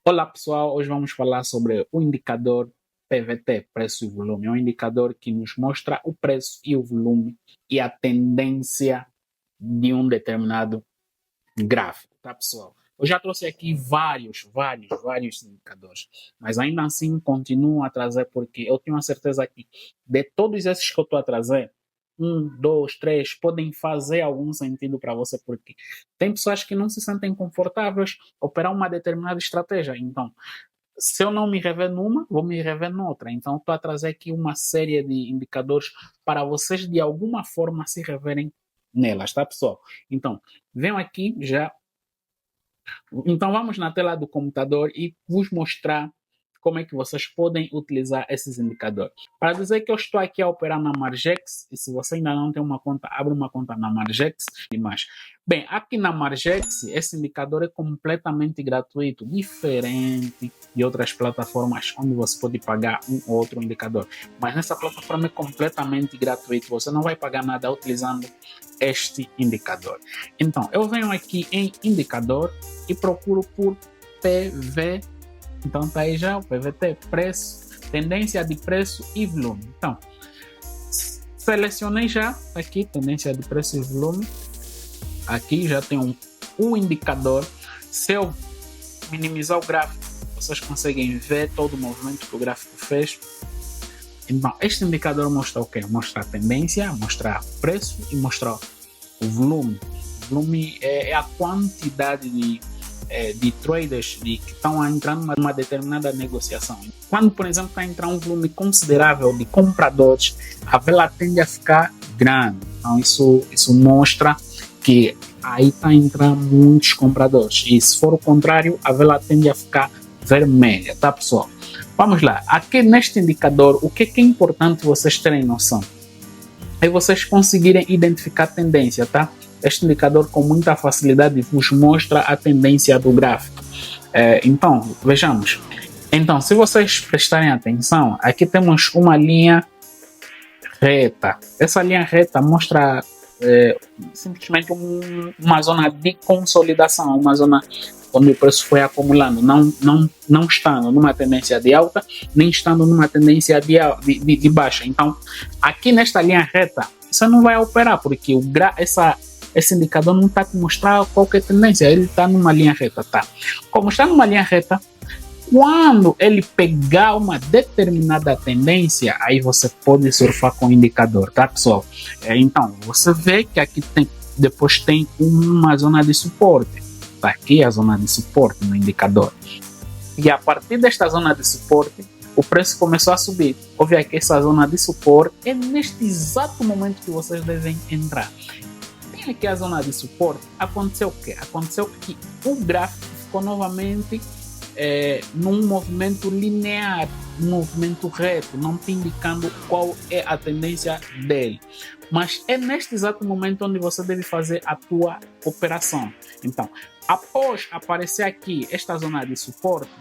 Olá pessoal, hoje vamos falar sobre o indicador PVT, preço e volume. É um indicador que nos mostra o preço e o volume e a tendência de um determinado gráfico, tá pessoal? Eu já trouxe aqui vários indicadores, mas ainda assim continuo a trazer porque eu tenho a certeza que de todos esses que eu estou a trazer, um, dois, três, podem fazer algum sentido para você, porque tem pessoas que não se sentem confortáveis operar uma determinada estratégia. Então, se eu não me rever numa, vou me rever noutra. Então, estou a trazer aqui uma série de indicadores para vocês, de alguma forma, se reverem nelas, tá, pessoal? Então, venham aqui já. Então, vamos na tela do computador e vos mostrar como é que vocês podem utilizar esses indicadores. Para dizer que eu estou aqui a operar na Margex, e se você ainda não tem uma conta, abre uma conta na Margex e mais. Bem, aqui na Margex, esse indicador é completamente gratuito, diferente de outras plataformas onde você pode pagar um ou outro indicador. Mas nessa plataforma é completamente gratuito, você não vai pagar nada utilizando este indicador. Então, eu venho aqui em indicador e procuro por PV. Então tá aí já o PVT, preço, tendência de preço e volume. Então, selecionei já aqui tendência de preço e volume. Aqui já tem um indicador. Se eu minimizar o gráfico, vocês conseguem ver todo o movimento que o gráfico fez. Então, este indicador mostra o quê? Mostra a tendência, mostra o preço e mostra o volume. O volume é a quantidade de traders que estão a entrar numa determinada negociação. Quando, por exemplo, está a entrar um volume considerável de compradores, a vela tende a ficar grande. Então, isso mostra que aí está a entrar muitos compradores. E se for o contrário, a vela tende a ficar vermelha, tá, pessoal? Vamos lá. Aqui neste indicador, o que é importante vocês terem noção? É vocês conseguirem identificar a tendência, tá? Este indicador com muita facilidade vos mostra a tendência do gráfico. Então, vejamos. Então, se vocês prestarem atenção, aqui temos uma linha reta. Essa linha reta mostra simplesmente uma zona de consolidação, uma zona onde o preço foi acumulando, não estando numa tendência de alta, nem estando numa tendência de baixa. Então, aqui nesta linha reta, você não vai operar, porque esse indicador não está te mostrar qualquer tendência, ele está numa linha reta, tá? Como está numa linha reta, quando ele pegar uma determinada tendência, aí você pode surfar com o indicador, tá, pessoal? Então, você vê que aqui depois tem uma zona de suporte. Tá aqui a zona de suporte no indicador. E a partir desta zona de suporte, o preço começou a subir. Houve aqui essa zona de suporte. É neste exato momento que vocês devem entrar. Tem aqui a zona de suporte. Aconteceu o quê? Aconteceu que o gráfico ficou novamente num movimento linear, um movimento reto, não te indicando qual é a tendência dele. Mas é neste exato momento onde você deve fazer a tua operação. Então, após aparecer aqui esta zona de suporte,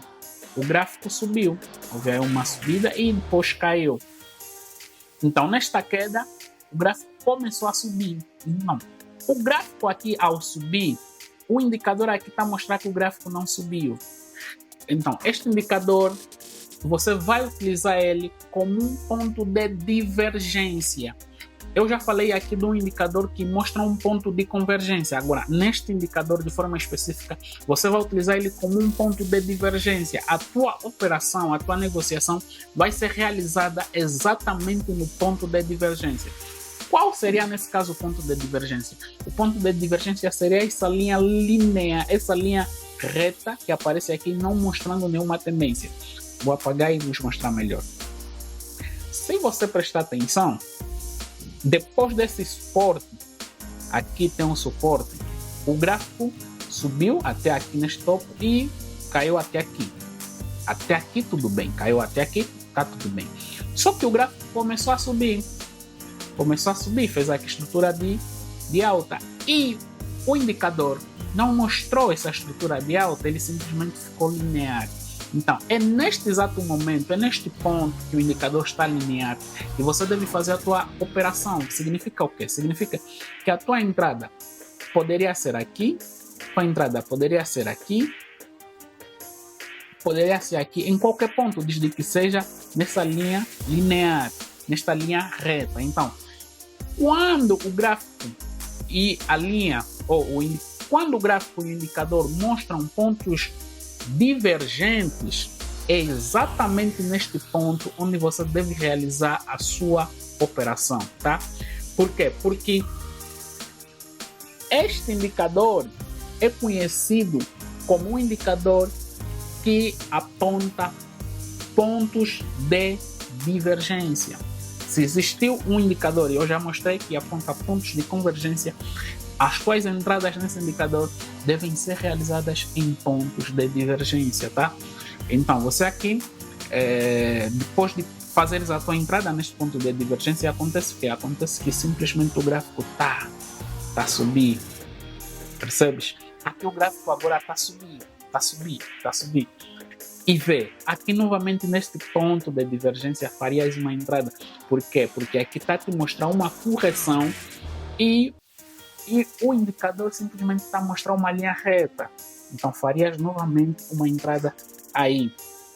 o gráfico subiu, houve uma subida e depois caiu. Então, nesta queda, o gráfico começou a subir. Não. O gráfico aqui, ao subir, o indicador aqui está a mostrar que o gráfico não subiu. Então, este indicador, você vai utilizar ele como um ponto de divergência. Eu já falei aqui de um indicador que mostra um ponto de convergência. Agora, neste indicador, de forma específica, você vai utilizar ele como um ponto de divergência. A tua operação, a tua negociação vai ser realizada exatamente no ponto de divergência. Qual seria, nesse caso, o ponto de divergência? O ponto de divergência seria essa linha linear, essa linha reta que aparece aqui, não mostrando nenhuma tendência. Vou apagar e vos mostrar melhor. Se você prestar atenção, depois desse suporte, aqui tem um suporte, o gráfico subiu até aqui neste topo e caiu até aqui. Até aqui tudo bem, caiu até aqui, tá tudo bem. Só que o gráfico começou a subir, fez aqui estrutura de alta e o indicador não mostrou essa estrutura de alta, ele simplesmente ficou linear. Então, é neste exato momento, é neste ponto que o indicador está linear e você deve fazer a tua operação. Significa o quê? Significa que a tua entrada poderia ser aqui, tua entrada poderia ser aqui, poderia ser aqui em qualquer ponto, desde que seja nessa linha linear, nesta linha reta. Então, quando o gráfico e a linha, quando o gráfico e o indicador mostram pontos divergentes, é exatamente neste ponto onde você deve realizar a sua operação, tá? Por quê? Porque este indicador é conhecido como um indicador que aponta pontos de divergência. Se existiu um indicador, e eu já mostrei que aponta pontos de convergência, as quais entradas nesse indicador devem ser realizadas em pontos de divergência, tá? Então, você aqui, depois de fazeres a tua entrada neste ponto de divergência, acontece o quê? Acontece que simplesmente o gráfico tá a subir, percebes? Aqui o gráfico agora tá a subir. E vê, aqui novamente neste ponto de divergência farias uma entrada. Por quê? Porque aqui está a te mostrar uma correção e o indicador simplesmente está a mostrar uma linha reta. Então farias novamente uma entrada aí.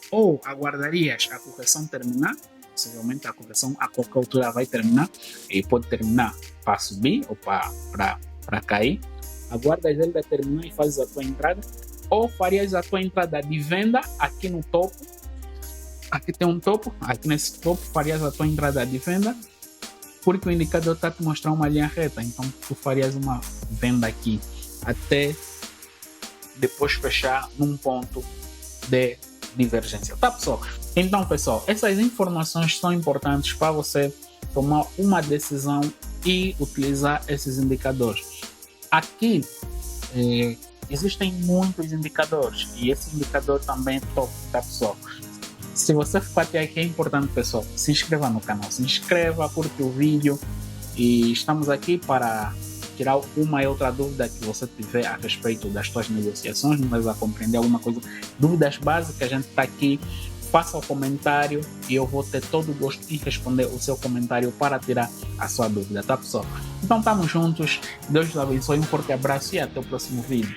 Ou aguardarias a correção terminar, possivelmente a correção a qualquer altura vai terminar, e pode terminar para subir ou para cair. Aguardas ele terminar e fazes a tua entrada. Ou farias a tua entrada de venda aqui no topo. Aqui tem um topo, aqui nesse topo farias a tua entrada de venda, porque o indicador está a te mostrar uma linha reta. Então tu farias uma venda aqui até depois fechar num ponto de divergência, tá, pessoal? Então, pessoal, essas informações são importantes para você tomar uma decisão e utilizar esses indicadores. Aqui existem muitos indicadores e esse indicador também é top, tá, pessoal? Se você for até aqui, é importante, pessoal, se inscreva no canal, curte o vídeo, e estamos aqui para tirar uma e outra dúvida que você tiver a respeito das suas negociações, não vai compreender alguma coisa, dúvidas básicas, a gente está aqui. Faça o comentário e eu vou ter todo o gosto em responder o seu comentário para tirar a sua dúvida, tá, pessoal? Então, estamos juntos, Deus os abençoe, um forte abraço e até o próximo vídeo.